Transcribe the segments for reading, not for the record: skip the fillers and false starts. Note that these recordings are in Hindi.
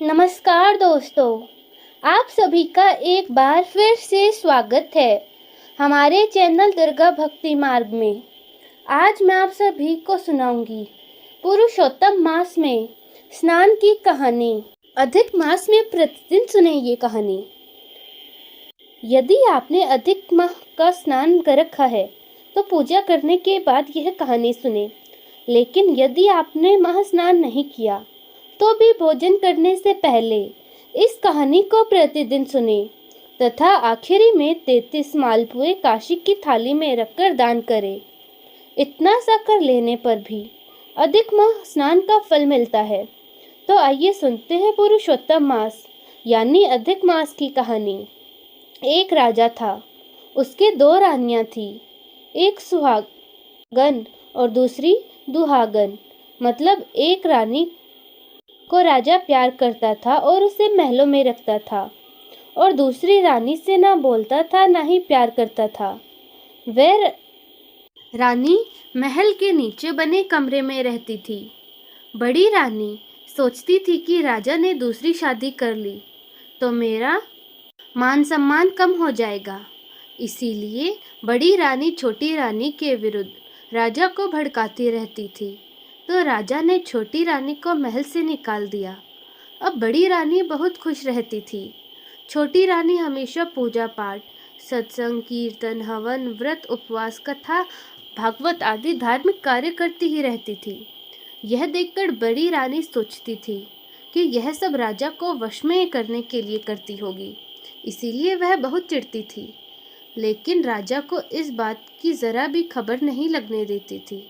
नमस्कार दोस्तों, आप सभी का एक बार फिर से स्वागत है हमारे चैनल दुर्गा भक्ति मार्ग में। आज मैं आप सभी को सुनाऊंगी पुरुषोत्तम मास में स्नान की कहानी। अधिक मास में प्रतिदिन सुने ये कहानी। यदि आपने अधिक माह का स्नान कर रखा है तो पूजा करने के बाद यह कहानी सुने, लेकिन यदि आपने महा स्नान नहीं किया तो भी भोजन करने से पहले इस कहानी को प्रतिदिन सुने तथा आखिरी में 33 मालपुए काशी की थाली में रखकर दान करें। इतना सा कर लेने पर भी अधिक माह स्नान का फल मिलता है। तो आइए सुनते हैं पुरुषोत्तम मास यानी अधिक मास की कहानी। एक राजा था, उसके 2 रानियां थी, एक सुहागन और दूसरी दुहागन। मतलब एक रानी को राजा प्यार करता था और उसे महलों में रखता था, और दूसरी रानी से ना बोलता था ना ही प्यार करता था। वह रानी महल के नीचे बने कमरे में रहती थी। बड़ी रानी सोचती थी कि राजा ने दूसरी शादी कर ली तो मेरा मान सम्मान कम हो जाएगा। इसीलिए बड़ी रानी छोटी रानी के विरुद्ध राजा को भड़काती रहती थी। तो राजा ने छोटी रानी को महल से निकाल दिया। अब बड़ी रानी बहुत खुश रहती थी। छोटी रानी हमेशा पूजा पाठ, सत्संग, कीर्तन, हवन, व्रत, उपवास, कथा, भागवत आदि धार्मिक कार्य करती ही रहती थी। यह देखकर बड़ी रानी सोचती थी कि यह सब राजा को वश में करने के लिए करती होगी, इसीलिए वह बहुत चिढ़ती थी। लेकिन राजा को इस बात की जरा भी खबर नहीं लगने देती थी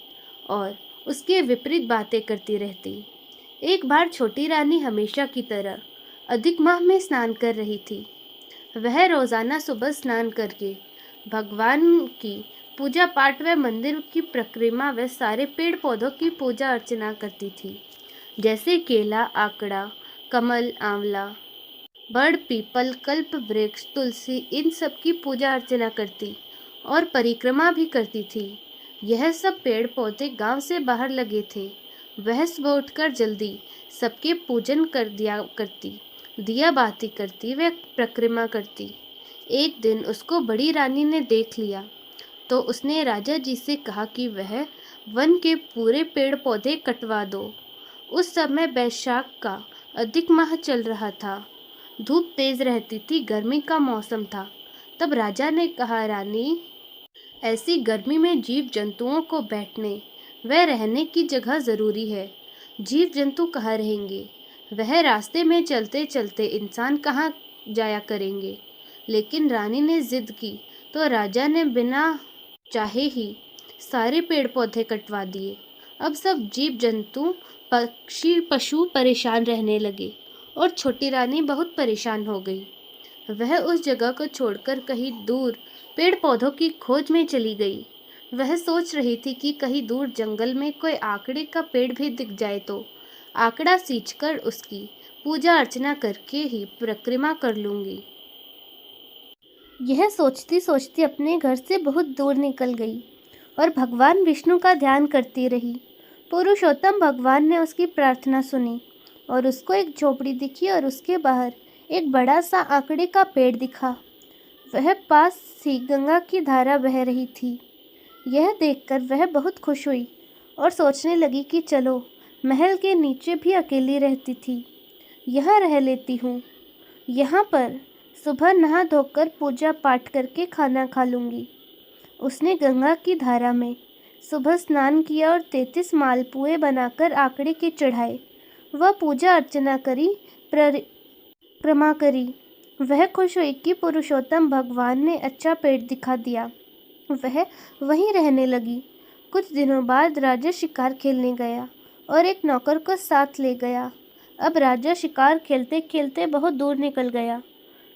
और उसके विपरीत बातें करती रहती। एक बार छोटी रानी हमेशा की तरह अधिक माह में स्नान कर रही थी। वह रोजाना सुबह स्नान करके भगवान की पूजा पाठ व मंदिर की परिक्रमा व सारे पेड़ पौधों की पूजा अर्चना करती थी, जैसे केला, आकड़ा, कमल, आंवला, बड़, पीपल, कल्प वृक्ष, तुलसी, इन सब की पूजा अर्चना करती और परिक्रमा भी करती थी। यह सब पेड़ पौधे गांव से बाहर लगे थे। वह सुबह उठकर जल्दी सबके पूजन कर दिया करती, दिया बाती करती व परिक्रमा करती। एक दिन उसको बड़ी रानी ने देख लिया तो उसने राजा जी से कहा कि वह वन के पूरे पेड़ पौधे कटवा दो। उस समय बैसाख का अधिक माह चल रहा था। धूप तेज रहती थी, गर्मी का मौसम था। तब राजा ने कहा, रानी, ऐसी गर्मी में जीव जंतुओं को बैठने व रहने की जगह जरूरी है। जीव जंतु कहाँ रहेंगे? वह रास्ते में चलते चलते इंसान कहाँ जाया करेंगे? लेकिन रानी ने जिद की तो राजा ने बिना चाहे ही सारे पेड़ पौधे कटवा दिए। अब सब जीव जंतु, पक्षी, पशु परेशान रहने लगे और छोटी रानी बहुत परेशान हो गई। वह उस जगह को छोड़कर कहीं दूर पेड़ पौधों की खोज में चली गई। वह सोच रही थी कि कहीं दूर जंगल में कोई आकड़े का पेड़ भी दिख जाए तो आकड़ा सींचकर उसकी पूजा अर्चना करके ही परिक्रमा कर लूंगी। यह सोचती सोचती अपने घर से बहुत दूर निकल गई और भगवान विष्णु का ध्यान करती रही। पुरुषोत्तम भगवान ने उसकी प्रार्थना सुनी और उसको एक झोपड़ी दिखी और उसके बाहर एक बड़ा सा आकड़े का पेड़ दिखा। वह पास से गंगा की धारा बह रही थी। यह देखकर वह बहुत खुश हुई और सोचने लगी कि चलो, महल के नीचे भी अकेली रहती थी, यहाँ रह लेती हूँ। यहाँ पर सुबह नहा धोकर पूजा पाठ करके खाना खा लूँगी। उसने गंगा की धारा में सुबह स्नान किया और 33 मालपुए बनाकर आकड़े के चढ़ाए। वह पूजा अर्चना करी, परिक्रमा करी। वह खुश हुई कि पुरुषोत्तम भगवान ने अच्छा पेड़ दिखा दिया। वह वहीं रहने लगी। कुछ दिनों बाद राजा शिकार खेलने गया और एक नौकर को साथ ले गया। अब राजा शिकार खेलते खेलते बहुत दूर निकल गया।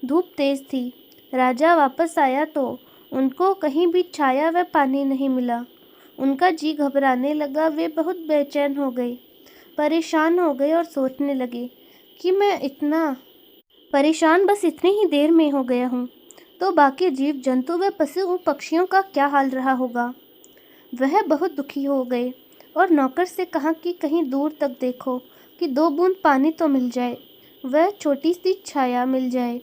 धूप तेज थी। राजा वापस आया तो उनको कहीं भी छाया व पानी नहीं मिला। उनका जी घबराने लगा। वे बहुत बेचैन हो गए, परेशान हो गए और सोचने लगे कि मैं इतना परेशान बस इतनी ही देर में हो गया हूँ, तो बाकी जीव जंतु व पशु पक्षियों का क्या हाल रहा होगा। वह बहुत दुखी हो गए और नौकर से कहा कि कहीं दूर तक देखो कि 2 बूंद पानी तो मिल जाए। वह छोटी सी छाया मिल जाए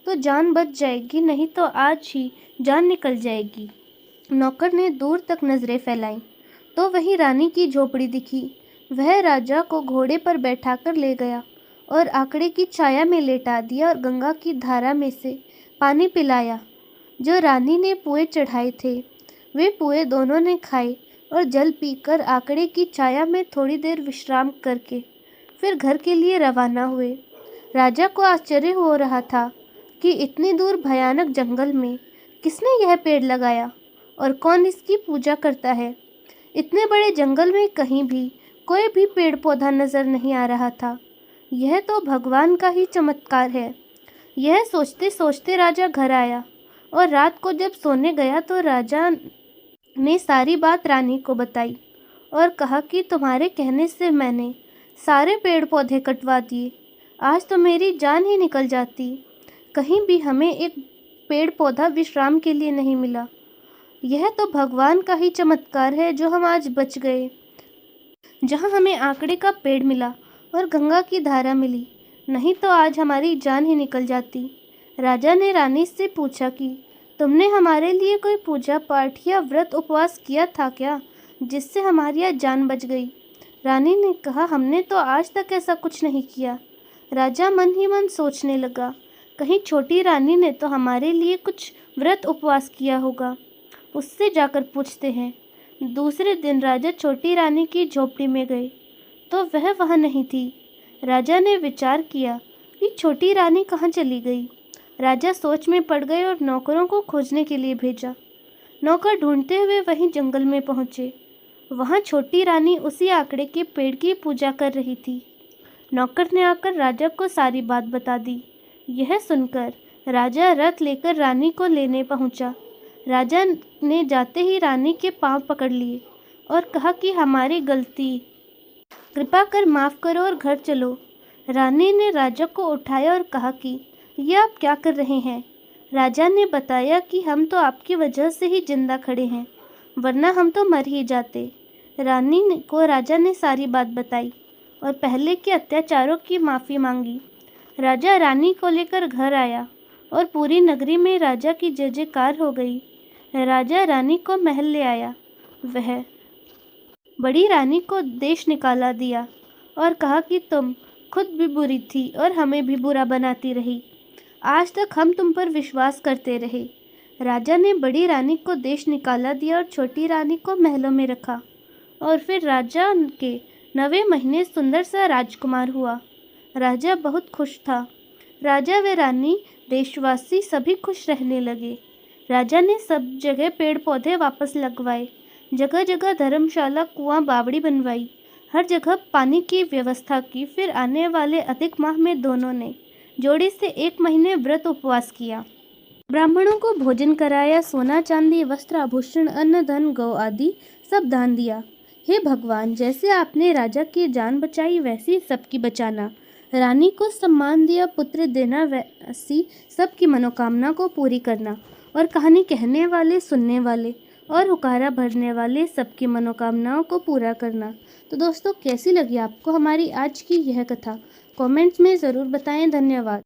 तो जान बच जाएगी, नहीं तो आज ही जान निकल जाएगी। नौकर ने दूर तक नजरें फैलाईं तो वहीं रानी की झोपड़ी दिखी। वह राजा को घोड़े पर बैठाकर ले गया और आकड़े की छाया में लेटा दिया और गंगा की धारा में से पानी पिलाया। जो रानी ने पुए चढ़ाए थे वे पुए दोनों ने खाए और जल पीकर आकड़े की छाया में थोड़ी देर विश्राम करके फिर घर के लिए रवाना हुए। राजा को आश्चर्य हो रहा था कि इतनी दूर भयानक जंगल में किसने यह पेड़ लगाया और कौन इसकी पूजा करता है। इतने बड़े जंगल में कहीं भी कोई भी पेड़ पौधा नजर नहीं आ रहा था। यह तो भगवान का ही चमत्कार है। यह सोचते सोचते राजा घर आया और रात को जब सोने गया तो राजा ने सारी बात रानी को बताई और कहा कि तुम्हारे कहने से मैंने सारे पेड़ पौधे कटवा दिए। आज तो मेरी जान ही निकल जाती। कहीं भी हमें एक पेड़ पौधा विश्राम के लिए नहीं मिला। यह तो भगवान का ही चमत्कार है जो हम आज बच गए। जहाँ हमें आकड़े का पेड़ मिला और गंगा की धारा मिली, नहीं तो आज हमारी जान ही निकल जाती। राजा ने रानी से पूछा कि तुमने हमारे लिए कोई पूजा पाठ या व्रत उपवास किया था क्या, जिससे हमारी आज जान बच गई। रानी ने कहा, हमने तो आज तक ऐसा कुछ नहीं किया। राजा मन ही मन सोचने लगा, कहीं छोटी रानी ने तो हमारे लिए कुछ व्रत उपवास किया होगा। उससे जाकर पूछते हैं। दूसरे दिन राजा छोटी रानी की झोपड़ी में गए तो वह वहाँ नहीं थी। राजा ने विचार किया कि छोटी रानी कहाँ चली गई। राजा सोच में पड़ गए और नौकरों को खोजने के लिए भेजा। नौकर ढूंढते हुए वहीं जंगल में पहुँचे। वहाँ छोटी रानी उसी आकड़े के पेड़ की पूजा कर रही थी। नौकर ने आकर राजा को सारी बात बता दी। यह सुनकर राजा रथ लेकर रानी को लेने पहुँचा। राजा ने जाते ही रानी के पांव पकड़ लिए और कहा कि हमारी गलती, कृपा कर माफ़ करो और घर चलो। रानी ने राजा को उठाया और कहा कि ये आप क्या कर रहे हैं। राजा ने बताया कि हम तो आपकी वजह से ही जिंदा खड़े हैं, वरना हम तो मर ही जाते। रानी को राजा ने सारी बात बताई और पहले के अत्याचारों की माफ़ी मांगी। राजा रानी को लेकर घर आया और पूरी नगरी में राजा की जय जयकार हो गई। राजा रानी को महल ले आया। वह बड़ी रानी को देश निकाला दिया और कहा कि तुम खुद भी बुरी थी और हमें भी बुरा बनाती रही। आज तक हम तुम पर विश्वास करते रहे। राजा ने बड़ी रानी को देश निकाला दिया और छोटी रानी को महलों में रखा और फिर राजा के 9वें महीने सुंदर सा राजकुमार हुआ। राजा बहुत खुश था। राजा व रानी, देशवासी सभी खुश रहने लगे। राजा ने सब जगह पेड़ पौधे वापस लगवाए, जगह जगह धर्मशाला, कुआं, बावड़ी बनवाई, हर जगह पानी की व्यवस्था की। फिर आने वाले अधिक माह में दोनों ने जोड़ी से 1 महीने व्रत उपवास किया। ब्राह्मणों को भोजन कराया, सोना चांदी, वस्त्र आभूषण, अन्न धन, गौ आदि सब दान दिया। हे भगवान, जैसे आपने राजा की जान बचाई वैसी सबकी बचाना। रानी को सम्मान दिया, पुत्र देना, वैसी सबकी मनोकामना को पूरी करना। और कहानी कहने वाले, सुनने वाले और हुकारा भरने वाले सबकी मनोकामनाओं को पूरा करना। तो दोस्तों, कैसी लगी आपको हमारी आज की यह कथा? कमेंट्स में ज़रूर बताएं। धन्यवाद।